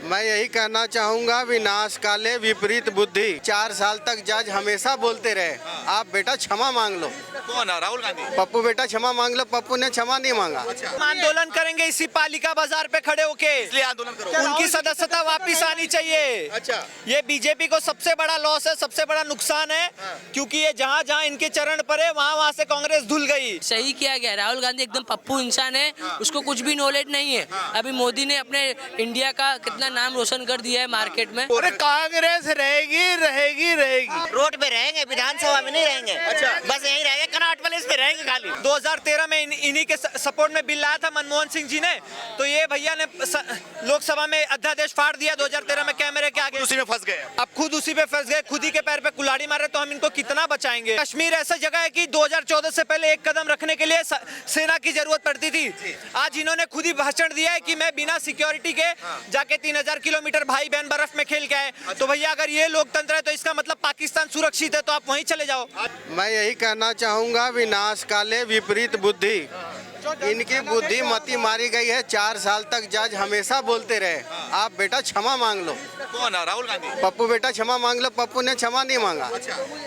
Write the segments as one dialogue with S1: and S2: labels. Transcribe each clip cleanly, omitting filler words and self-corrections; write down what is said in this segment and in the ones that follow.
S1: मैं यही कहना चाहूँगा, विनाश काले विपरीत बुद्धि। 4 साल तक जज हमेशा बोलते रहे, आप बेटा क्षमा मांग लो।
S2: कौन है? राहुल गांधी।
S1: पप्पू बेटा क्षमा मांग लो, पप्पू ने क्षमा नहीं मांगा।
S3: आंदोलन करेंगे इसी पालिका बाजार पे खड़े होके,
S2: इसलिए आंदोलन करो।
S3: उनकी सदस्यता वापस आनी चाहिए।
S2: अच्छा।
S3: ये बीजेपी को सबसे बड़ा लॉस है, सबसे बड़ा नुकसान है, क्योंकि ये जहाँ जहाँ इनके चरण पर है वहाँ से कांग्रेस धुल गई।
S4: सही किया गया, राहुल गांधी एकदम पप्पू इंसान है, उसको कुछ भी नॉलेज नहीं है। अभी मोदी ने अपने इंडिया का कितना नाम रोशन कर दिया है मार्केट में।
S3: अरे कांग्रेस रहेगी रहेगी रहेगी।
S5: रोड पे रहेंगे, विधानसभा में नहीं रहेंगे।
S2: अच्छा।
S5: बस यहीं रहेंगे, कनॉट पैलेस पे रहेंगे खाली।
S3: 2013 में इन्हीं के सपोर्ट में बिल लाया था मनमोहन सिंह जी ने, तो ये भैया ने लोकसभा में अध्यादेश फाड़ दिया 2013 में कैमरे के आगे।
S2: उसी में फंस गए।
S3: अब खुद उसी पे फंस गए, खुद ही के पैर पे कुल्हाड़ी मारे, तो हम इनको कितना बचाएंगे। कश्मीर ऐसा जगह है कि 2014 से पहले एक कदम रखने के लिए सेना की जरूरत पड़ती थी। आज इन्होंने खुद ही भाषण दिया है कि मैं बिना सिक्योरिटी के जाके 3000 किलोमीटर भाई बहन बर्फ में खेल के आए। तो भैया अगर ये लोकतंत्र है तो इसका मतलब पाकिस्तान सुरक्षित है, तो आप वहीं चले जाओ।
S1: मैं यही कहना चाहूँगा, विनाश काले विपरीत बुद्धि। इनकी बुद्धि मती मारी गई है। 4 साल तक जज हमेशा बोलते रहे, आप बेटा क्षमा मांग लो।
S2: कौन है? राहुल गांधी।
S1: पप्पू बेटा क्षमा मांग लो, पप्पू ने क्षमा नहीं मांगा।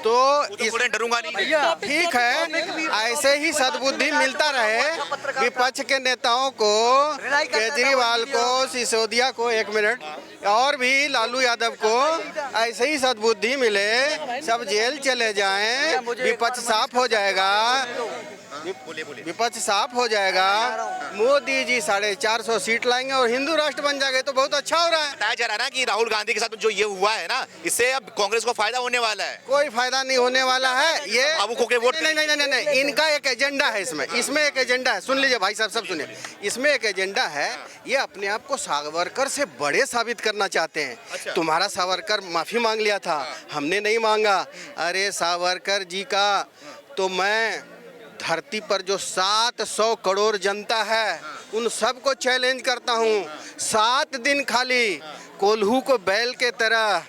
S1: तो
S2: डरूंगा नहीं।
S1: ठीक है, ऐसे ही सद्बुद्धि मिलता रहे विपक्ष के नेताओं को, केजरीवाल को, सिसोदिया को, 1 मिनट, और भी लालू यादव को ऐसे ही सद्बुद्धि मिले, सब जेल चले जाएं, विपक्ष साफ हो जाएगा। विपक्ष साफ हो जाएगा। मोदी जी 450 सीट लाएंगे और हिंदू राष्ट्र बन जाएंगे, तो बहुत अच्छा हो रहा है।
S2: बताया जा रहा है ना कि राहुल गांधी के साथ जो ये हुआ है ना, इससे अब कांग्रेस को फायदा होने वाला है।
S1: कोई फायदा नहीं होने वाला है। ये
S2: बाबू को के वोट
S1: नहीं, इनका एक एजेंडा है। इसमें एक एजेंडा है। सुन लीजिए भाई साहब, सब सुनिए। इसमें एक एजेंडा है, ये अपने आप को सावरकर से बड़े साबित करना चाहते हैं।
S2: अच्छा।
S1: तुम्हारा सावरकर माफी मांग लिया था, हमने नहीं मांगा। अरे सावरकर जी का तो मैं धरती पर जो 700 करोड़ जनता है, उन सबको चैलेंज करता हूँ। 7 दिन खाली कोल्हू को बैल के तरह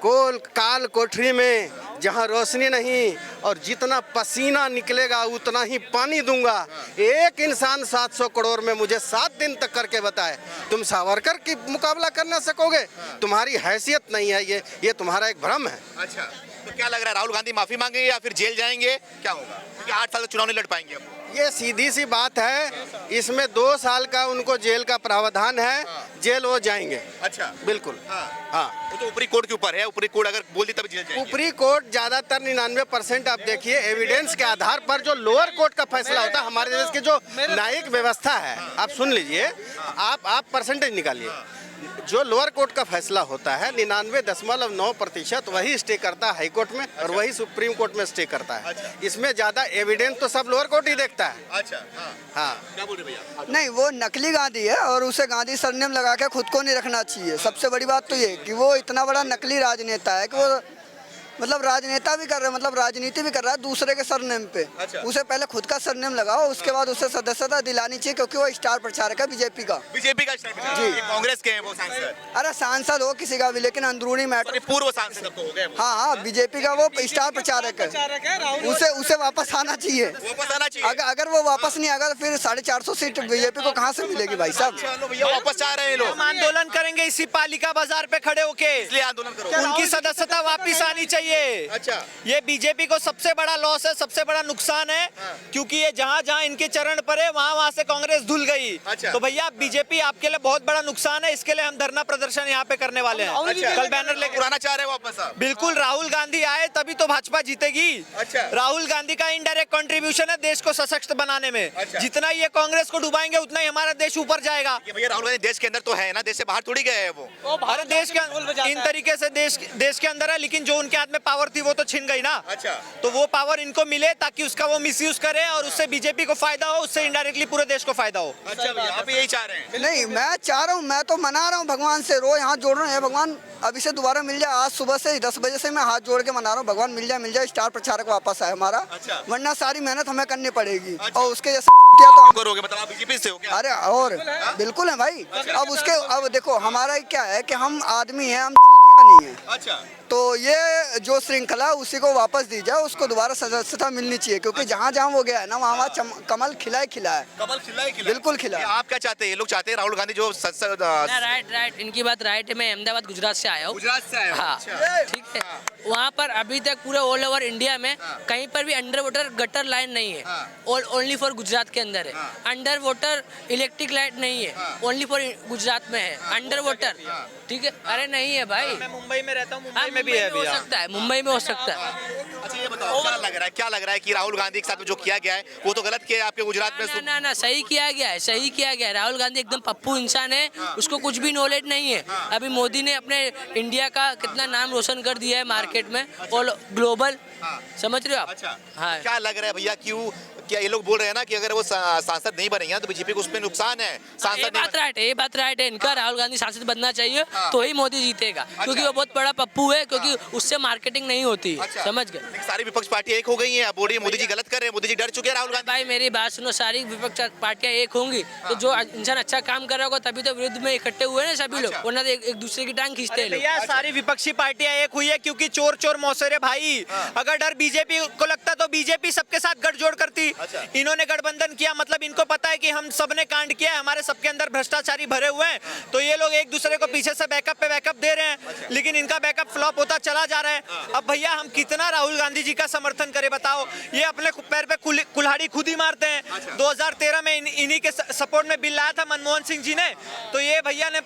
S1: काल कोठरी में, जहाँ रोशनी नहीं और जितना पसीना निकलेगा उतना ही पानी दूंगा। एक इंसान 700 करोड़ में मुझे 7 दिन तक करके बताए, तुम सावरकर की मुकाबला कर ना सकोगे? तुम्हारी हैसियत नहीं है, ये तुम्हारा एक भ्रम है।
S2: अच्छा, तो क्या लग रहा है, राहुल गांधी माफी मांगेंगे या फिर जेल जाएंगे? क्या होगा? क्योंकि 8 साल तक चुनाव नहीं लड़ पाएंगे अब।
S1: ये सीधी सी बात है। इसमें 2 साल का उनको जेल का प्रावधान है। जेल वो जाएंगे।
S2: अच्छा,
S1: बिल्कुल। हाँ,
S2: वो तो ऊपरी कोर्ट के ऊपर है। ऊपरी कोर्ट अगर बोल दी तब जेल जाएंगे।
S1: ऊपरी कोर्ट ज्यादातर 99% आप देखिए एविडेंस के आधार पर जो लोअर कोर्ट का फैसला होता है, हमारे देश की जो न्यायिक व्यवस्था है, आप सुन लीजिए, आप परसेंटेज निकालिए। जो लोअर कोर्ट का फैसला होता है 99.9% वही स्टे करता है हाई कोर्ट में। और वही सुप्रीम कोर्ट में स्टे करता है। इसमें ज्यादा एविडेंस तो सब लोअर कोर्ट ही देखता है।
S2: अच्छा,
S1: हाँ।
S2: क्या बोल रहे भैया?
S6: नहीं, वो नकली गांधी है और उसे गांधी सरनेम लगा के खुद को नहीं रखना चाहिए। सबसे बड़ी बात तो ये कि वो इतना बड़ा नकली राजनेता है कि वो मतलब राजनेता भी कर रहा है, मतलब राजनीति भी कर रहा है दूसरे के सरनेम पे।
S2: अच्छा।
S6: उसे पहले खुद का सरनेम लगाओ, उसके बाद उसे सदस्यता दिलानी चाहिए, क्योंकि वो स्टार प्रचारक है बीजेपी का।
S2: बीजेपी का जी, ये कांग्रेस के हैं वो सांसद।
S6: अरे सांसद हो किसी का भी, लेकिन अंदरूनी मैटर।
S2: पूर्व सांसद अब तो हो गए।
S6: हाँ, बीजेपी का वो स्टार प्रचारक है। उसे वापस आना चाहिए।
S2: वापस आना चाहिए।
S6: अगर वो वापस नहीं आएगा तो फिर 450 सीट बीजेपी को कहाँ से मिलेगी भाई साहब?
S2: चलो भैया, वापस जा रहे हैं लोग।
S3: हम आंदोलन करेंगे इसी पालिका बाजार पे खड़े होके,
S2: इसलिए आंदोलन करो।
S3: उनकी सदस्यता वापस आनी चाहिए।
S2: अच्छा।
S3: ये बीजेपी को सबसे बड़ा लॉस है, सबसे बड़ा नुकसान है, क्योंकि ये जहाँ जहाँ इनके चरण पर है वहाँ से कांग्रेस धुल गई।
S2: अच्छा।
S3: तो भैया बीजेपी आपके लिए बहुत बड़ा नुकसान है। इसके लिए हम धरना प्रदर्शन यहाँ पे करने वाले हैं।
S2: अच्छा।
S3: कल बैनर लेकर
S2: पुराना चाह रहे हो वापस आप?
S3: बिल्कुल, राहुल गांधी आए तभी तो भाजपा जीतेगी।
S2: अच्छा।
S3: राहुल गांधी का इनडायरेक्ट कंट्रीब्यूशन है देश को सशक्त बनाने में।
S2: अच्छा।
S3: जितना ये कांग्रेस को डुबाएंगे उतना ही हमारा देश ऊपर जाएगा।
S2: ये भैया राहुल गांधी देश के अंदर तो है ना, देश से बाहर थोड़ी गए हैं वो।
S3: भारत देश के इन तरीके से देश के अंदर है, लेकिन जो उनके हाथ में पावर थी वो तो छिन गई ना।
S2: अच्छा।
S3: तो वो पावर इनको मिले ताकि उसका वो मिसयूज करे और उससे बीजेपी को फायदा हो, उससे इनडायरेक्टली पूरे देश को फायदा हो।
S2: अच्छा भैया, आप यही चाह रहे हैं?
S6: नहीं, मैं चाह रहा हूँ, मैं तो मना रहा हूँ भगवान से, रोज हाथ जोड़ रहे हैं। भगवान अभी से दोबारा मिल जाए। आज सुबह से 10 बजे से मैं हाथ जोड़ के मना रहा हूँ, भगवान मिल जाए, स्टार प्रचारक वापस आए हमारा।
S2: अच्छा।
S6: वरना सारी मेहनत हमें करनी पड़ेगी।
S2: अच्छा।
S6: और उसके जैसे तो
S2: करोगे मतलब आप बीजेपी से हो क्या?
S6: अरे और बिल्कुल है भाई। अब देखो हमारा क्या है कि हम आदमी हैं, हम नहीं है।
S2: अच्छा।
S6: तो ये जो श्रृंखला उसी को वापस दी जाए, उसको दोबारा सदस्यता मिलनी चाहिए, क्योंकि जहाँ जहाँ वो गया है ना वहाँ कमल खिला है।
S2: कमल खिला है,
S6: बिल्कुल खिला है।
S2: आप क्या चाहते हैं? ये लोग चाहते हैं राहुल गांधी जो
S4: राइट, इनकी बात राइट है। मैं अहमदाबाद गुजरात से आया हूँ।
S2: गुजरात से आए हो?
S4: हाँ,
S2: अच्छा।
S4: ठीक है। वहाँ पर अभी तक पूरे ऑल ओवर इंडिया में कहीं पर भी अंडर वाटर गटर लाइन नहीं है, ओनली फॉर गुजरात के अंदर है। अंडर वाटर इलेक्ट्रिक लाइट नहीं है, ओनली फॉर गुजरात में है अंडर वाटर। ठीक है, अरे नहीं है भाई।
S3: मैं मुंबई में रहता हूँ,
S4: हाँ,
S3: मुंबई में भी है
S4: हो
S3: भैया।
S4: सकता है, मुंबई में हो सकता है।
S2: अच्छा ये बताओ, क्या लग रहा है कि राहुल गांधी के साथ में जो किया गया है वो तो गलत किया है आपके गुजरात में?
S4: ना, सही किया गया है, सही किया गया है। राहुल गांधी एकदम पप्पू इंसान है, उसको कुछ भी नॉलेज नहीं है। अभी मोदी ने अपने इंडिया का कितना नाम रोशन कर दिया है मार्केट में और ग्लोबल, समझ रहे हो आप?
S2: अच्छा,
S4: हाँ।
S2: क्या लग रहा है भैया, क्यों क्या ये लोग बोल रहे हैं ना कि अगर वो सांसद नहीं बनेंगे तो बीजेपी को उसमें नुकसान है?
S4: ये
S2: सांसद
S4: बात राइट है, ये बात राइट है। इनका राहुल गांधी सांसद बनना चाहिए तो ही मोदी जीतेगा, क्योंकि वो बहुत बड़ा पप्पू है, क्योंकि उससे मार्केटिंग नहीं होती है।
S2: अच्छा।
S4: समझ गए?
S2: लेकिन सारी विपक्ष पार्टी एक हो गई है, अब बोल रही है मोदी जी गलत कर रहे हैं, मोदी जी डर चुके हैं राहुल गांधी।
S4: भाई मेरी बात सुनो, सारी विपक्ष पार्टियां एक होंगी तो जो इंसान अच्छा काम कर रहा होगा तभी तो विरुद्ध में इकट्ठे हुए ना सभी लोग, वरना तो एक दूसरे की टांग खींचते हैं लोग।
S3: भैया सारी विपक्षी पार्टियां एक हुई है क्योंकि चोर चोर मौसेरे भाई। अगर डर बीजेपी को लगता तो बीजेपी सबके साथ गठजोड़ करती। इन्होंने गठबंधन किया, मतलब इनको पता है कि हम सबने कांड किया है, हमारे सबके अंदर भ्रष्टाचारी भरे हुए हैं, तो ये लोग एक दूसरे को पीछे से बैकअप पे बैकअप दे रहे हैं, लेकिन इनका बैकअप फ्लॉप होता चला जा रहा है। अब भैया हम कितना राहुल गांधी जी का समर्थन करें बताओ? ये अपने पैर पे कुल्हाड़ी खुद ही मारते हैं। 2013 में इन्हीं के सपोर्ट में बिल लाया था मनमोहन सिंह जी ने, तो ये भैया ने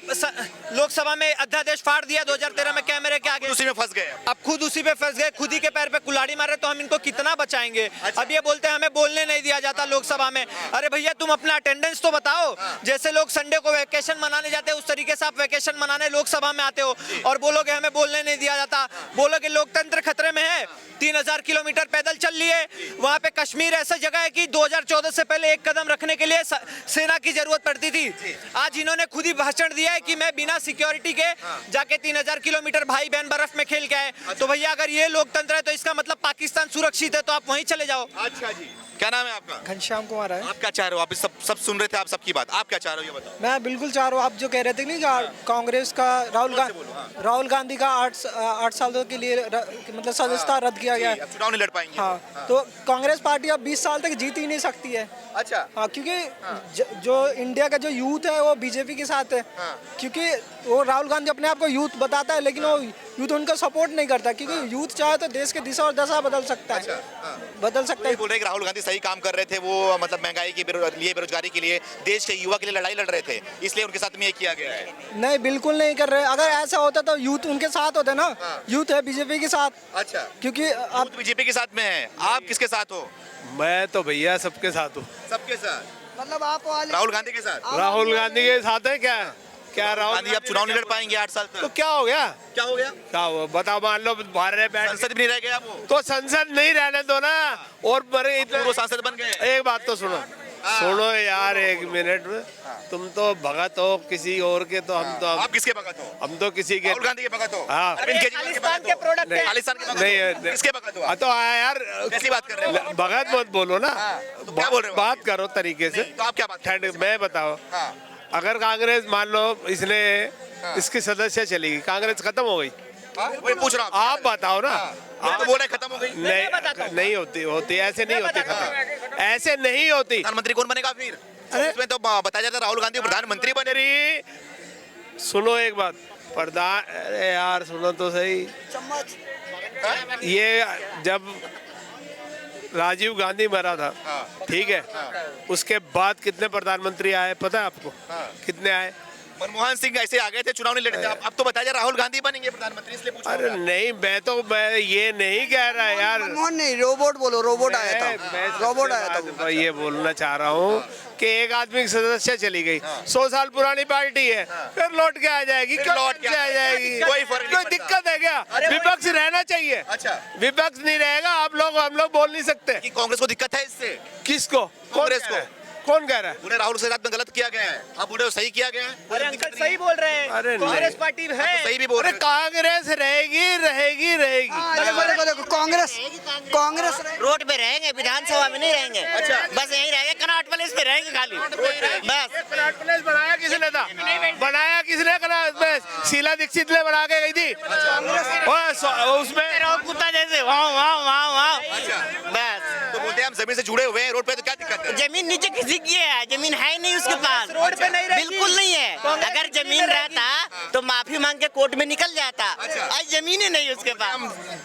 S3: लोकसभा में अध्यादेश फाड़ दिया 2013 में कैमरे के आगे।
S2: उसी में फंस गए।
S3: अब खुद उसी पे फंस गए, खुद ही के पैर पे कुल्हाड़ी मारे, तो हम इनको कितना बचाएंगे? अब ये बोलते हैं हमें बोलने नहीं दिया जाता लोकसभा में। अरे भैया तुम अपना अटेंडेंस तो बताओ। जैसे लोग संडे को वैकेशन मनाने जाते हैं उस तरीके से आप वैकेशन मनाने लोकसभा में आते हो और बोलोगे हमें बोलने नहीं दिया जाता, बोलोगे लोकतंत्र खतरे में है। 3000 किलोमीटर पैदल चल लिए। वहाँ पे कश्मीर ऐसा जगह है कि 2014 से पहले एक कदम रखने के लिए सेना की जरूरत पड़ती थी। आज इन्होंने खुद ही भाषण दिया है कि मैं बिना सिक्योरिटी के जाके 3000 किलोमीटर भाई बहन बर्फ में खेल के आए। तो भैया अगर ये लोकतंत्र है तो इसका मतलब पाकिस्तान सुरक्षित है, तो आप वहीं चले जाओ।
S2: अच्छा जी, क्या नाम है आपका?
S7: घनश्याम कुमार है।
S2: आप क्या चाह रहे हो? आप सब सुन रहे थे, आप सबकी बात, आप क्या चाह रहे हो ये बताओ।
S7: मैं बिल्कुल चाह रहा हूँ, आप जो कह रहे थे नहीं कांग्रेस का राहुल गांधी का 8 सालों के लिए मतलब सदस्यता रद्द किया गया है।
S2: चुनाव नहीं लड़ पाएंगे।
S7: हाँ, तो कांग्रेस पार्टी अब 20 साल तक जीत ही नहीं सकती है।
S2: अच्छा।
S7: हाँ, क्योंकि जो इंडिया का जो यूथ है वो बीजेपी के साथ है। क्योंकि वो राहुल गांधी अपने आप को यूथ बताता है, लेकिन वो यूथ उनका सपोर्ट नहीं करता, क्योंकि यूथ चाहे तो देश की दिशा और दशा बदल सकता है। बदल सकता है।
S2: बोल रहे हैं कि राहुल गांधी सही काम कर रहे थे, वो मतलब महंगाई के लिए, बेरोजगारी के लिए, देश के युवा के लिए लड़ाई लड़ रहे थे, इसलिए उनके साथ में ये किया गया है।
S7: नहीं, बिल्कुल नहीं कर रहे। अगर ऐसा होता तो यूथ उनके साथ होते ना। यूथ है बीजेपी के साथ।
S2: अच्छा,
S7: क्योंकि
S2: आप बीजेपी के साथ में हैं, आप किसके साथ हो?
S8: मैं तो भैया सबके साथ हूँ।
S2: सबके साथ?
S6: मतलब आप वाले
S2: राहुल गांधी के साथ?
S8: राहुल गांधी के साथ है क्या? क्या राहुल
S2: गांधी अब चुनाव नहीं लड़ पाएंगे 8 साल
S8: तो
S2: तक?
S8: क्या हो गया?
S2: क्या हो गया?
S8: क्या हुआ बताओ? मान लो बाहर रहे बैठ
S2: संसद भी नहीं रह गया वो,
S8: तो संसद नहीं रहने दो ना। और बड़े
S2: वो सांसद बन गए।
S8: एक बात तो सुनो, सुनो यार, 1 मिनट में। तुम तो भगत हो किसी और के, तो हम तो
S2: आप किसके भगत हो?
S8: हम तो किसी के।
S2: राहुल गांधी के भगत हो?
S8: हाँ।
S2: अरविंद केजरीवाल के
S3: खालिस्तान
S2: भगत
S3: के
S2: हो?
S3: प्रोडक्ट है।
S2: खालिस्तान के भगत
S8: नहीं,
S2: हो?
S8: नहीं।
S2: किसके भगत हो आप?
S8: तो यार
S2: कैसी बात कर रहे हो?
S8: भगत मत बोलो ना।
S2: तो क्या बोल रहे हो?
S8: बात करो तरीके से।
S2: तो आप क्या बात कर रहे हो?
S8: मैं बताओ,
S2: हाँ।
S8: अगर कांग्रेस मान लो इसने इसकी सदस्य चली गई, कांग्रेस खत्म हो गई,
S2: वही पूछ रहा हूँ।
S8: आप बताओ ना।
S2: आप तो बोल रहे हैं खत्म हो गई।
S8: नहीं होती ऐसे नहीं होती खत्म, ऐसे नहीं होती।
S2: प्रधानमंत्री कौन बनेगा फिर? इसमें तो बताया जाता है राहुल गांधी प्रधानमंत्री बने।
S8: सुनो एक बात, अरे यार सुनो तो सही। ये जब राजीव गांधी मरा था, ठीक है, उसके बाद कितने प्रधानमंत्री आए पता है आपको? कितने आए?
S2: मनमोहन सिंह ऐसे आ गए थे, चुनाव नहीं लड़े थे। अब तो बताया राहुल गांधी बनेंगे प्रधानमंत्री, इसलिए पूछ रहा हूं।
S8: अरे नहीं, मैं ये नहीं कह रहा यार।
S6: मनमोहन नहीं, रोबोट बोलो, रोबोट आया था। रोबोट आया था।
S8: मैं ये बोलना चाह रहा हूँ कि एक आदमी की सदस्य चली गई, 100 साल पुरानी पार्टी है, फिर लौट के आ जाएगी। क्यों लौट के आ जाएगी?
S2: कोई फर्क नहीं
S8: कोई
S2: पड़ता।
S8: दिक्कत है क्या? विपक्ष रहना चाहिए।
S2: अच्छा,
S8: विपक्ष नहीं रहेगा हम लोग बोल नहीं सकते।
S2: कि कांग्रेस को दिक्कत है इससे?
S8: किसको?
S2: कांग्रेस को।
S8: कौन कह रहा है?
S2: उन्हें राहुल के साथ में गलत किया गया है, आप बोले सही किया गया है।
S3: अरे अंकल सही बोल रहे हैं।
S8: अरे
S3: कांग्रेस
S8: नहीं।
S3: पार्टी है,
S2: तो सही भी बोल
S8: अरे
S2: रहे हैं।
S8: कांग्रेस रहेगी।
S6: देखो कांग्रेस
S5: रोड पे रहेंगे, विधानसभा में नहीं रहेंगे।
S2: अच्छा।
S5: बस यहीं रहेंगे, कर्नाटक कनॉट पैलेस में रहेंगे खाली बस।
S8: कनॉट प्लेस बनाया किसने था? बनाया किसने कनॉट प्लेस? शीला दीक्षित ने बना के गई थी उसमें
S5: कुत्ता जैसे वाह वाह वाह वाह बस।
S2: तो बोलते हैं हम जमीन से जुड़े हुए हैं, रोड पे तो क्या दिक्कत है?
S5: जमीन नीचे किसी की है, जमीन है नहीं उसके पास,
S3: रोड पे नहीं रहेगी।
S5: बिल्कुल नहीं है। अगर जमीन रहता तो माफी मांग के कोर्ट में निकल जाता। आज जमीन ही नहीं उसके पास।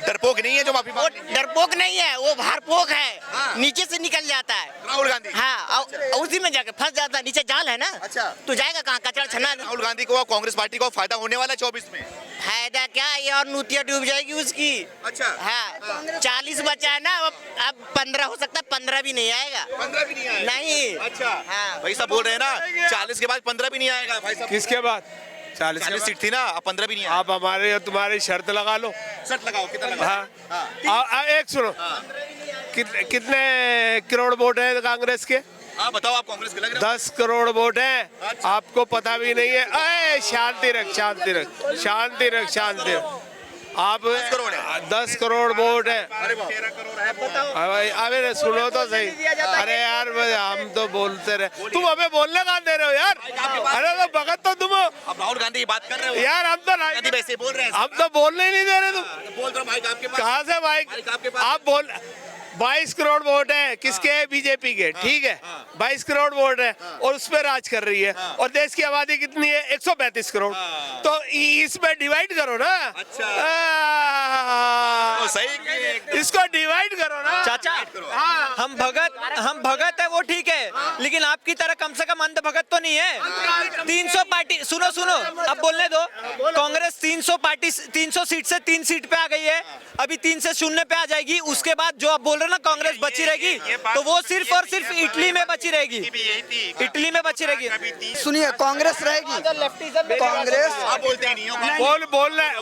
S2: डरपोक नहीं है जो माफी
S5: वो
S2: मांगे?
S5: डरपोक नहीं है, वो भारपोक है, नीचे से निकल जाता है।
S2: राहुल गांधी।
S5: हाँ, और उसी में जाके फंस जाता है, नीचे जाल है ना।
S2: अच्छा।
S5: तो जाएगा कहाँ? कचरा छना।
S2: राहुल गांधी को और कांग्रेस पार्टी को फायदा होने वाला है 24 में।
S5: फायदा क्या, ये और नूतिया डूब जाएगी उसकी।
S2: अच्छा।
S5: हाँ, 40 बचा है ना, अब 15 हो सकता है, 15 भी नहीं आएगा।
S2: 15 भी नहीं आएगा।
S5: नहीं।
S2: अच्छा।
S5: हाँ।
S2: भाई साहब बोल रहे हैं ना 40 के बाद 15 भी नहीं आएगा भाई साहब।
S8: किसके बाद?
S2: 40 सीट थी ना, अब 15 भी नहीं आएगा।
S8: आप हमारे और तुम्हारी शर्त लगा लो।
S2: शर्त लगाओ, कितना लगाओ?
S8: हाँ एक सुनो, कितने करोड़ वोट है कांग्रेस के?
S2: हाँ बताओ, आप कांग्रेस के लग रहे
S8: 10 करोड़ वोट है। आपको पता भी नहीं है। अरे शांति रख, शांति रख, शांति रख, शांति रख। आप
S2: 10 करोड़ है।
S8: 10 करोड़ वोट है।
S2: अरे 13 करोड़ है।
S8: अरे सुनो तो सही। अरे यार हम तो बोलते रहे, तुम हमें बोलने कहाँ दे रहे हो यार? अरे तो भगत तो तुम हो
S2: अब राहुल गांधी की बात कर रहे हो
S8: यार। हम तो
S2: गांधी वैसे बोल रहे हैं।
S8: हम तो बोलने ही नहीं दे रहे। तुम
S2: बोल रहा हूँ माइक आपके पास।
S8: कहाँ से
S2: माइक
S8: भाई?
S2: आपके पास।
S8: आप बोल 22 करोड़ वोट है किसके? बीजेपी के। ठीक है, 22 करोड़ वोट है और उस पर राज कर रही है। और देश की आबादी कितनी है? 135 करोड़। तो इसमें डिवाइड करो ना।
S2: तो सही
S8: इसको डिवाइड करो ना
S3: चाचा। हम भगत है वो ठीक है, लेकिन आपकी तरह कम से कम अंध भगत तो नहीं है। 300 पार्टी, सुनो सुनो अब बोलने दो। कांग्रेस 300 सीट से 3 सीट पे आ गई है, अभी 3 से 0 पे आ जाएगी। उसके बाद जो आप बोल रहे हो ना कांग्रेस बची रहेगी, तो वो सिर्फ और सिर्फ इटली में बची रहेगी। इटली में बची रहेगी।
S6: सुनिए, कांग्रेस रहेगी। कांग्रेस
S2: आप बोलते ही नहीं हो।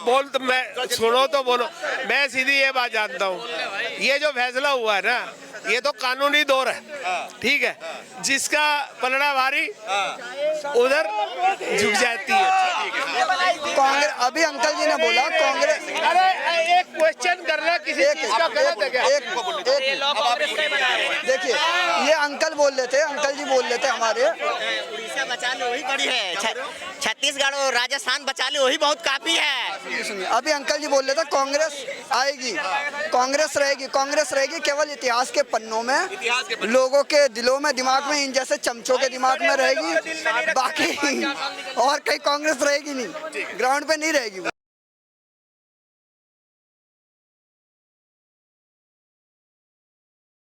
S8: बोल तो मैं सुनो तो बोलो। मैं सीधी ये बात जानता हूँ, ये जो फैसला हुआ है ना, ये तो कानूनी दौर है। ठीक है, जिसका पलड़ा भारी उधर झुक जाती है।
S6: कांग्रेस अभी अंकल जी ने बोला कांग्रेस।
S8: अरे एक क्वेश्चन करना किसी चीज का गलत है क्या?
S6: देखिए, ये अंकल बोल रहे थे, अंकल जी बोल रहे थे हमारे।
S5: उड़ीसा बचा लो वही बड़ी है, छत्तीसगढ़ और राजस्थान बचा लो वही बहुत काफी है।
S6: सुनिए, अभी अंकल जी बोल रहे थे कांग्रेस आएगी, कांग्रेस रहेगी। कांग्रेस रहेगी केवल इतिहास के पन्नों में, लोगों के दिलों में, दिमाग में, इन जैसे चमचों के दिमाग में रहेगी। बाकी और कहीं कांग्रेस रहेगी नहीं, ग्राउंड पे नहीं रहेगी।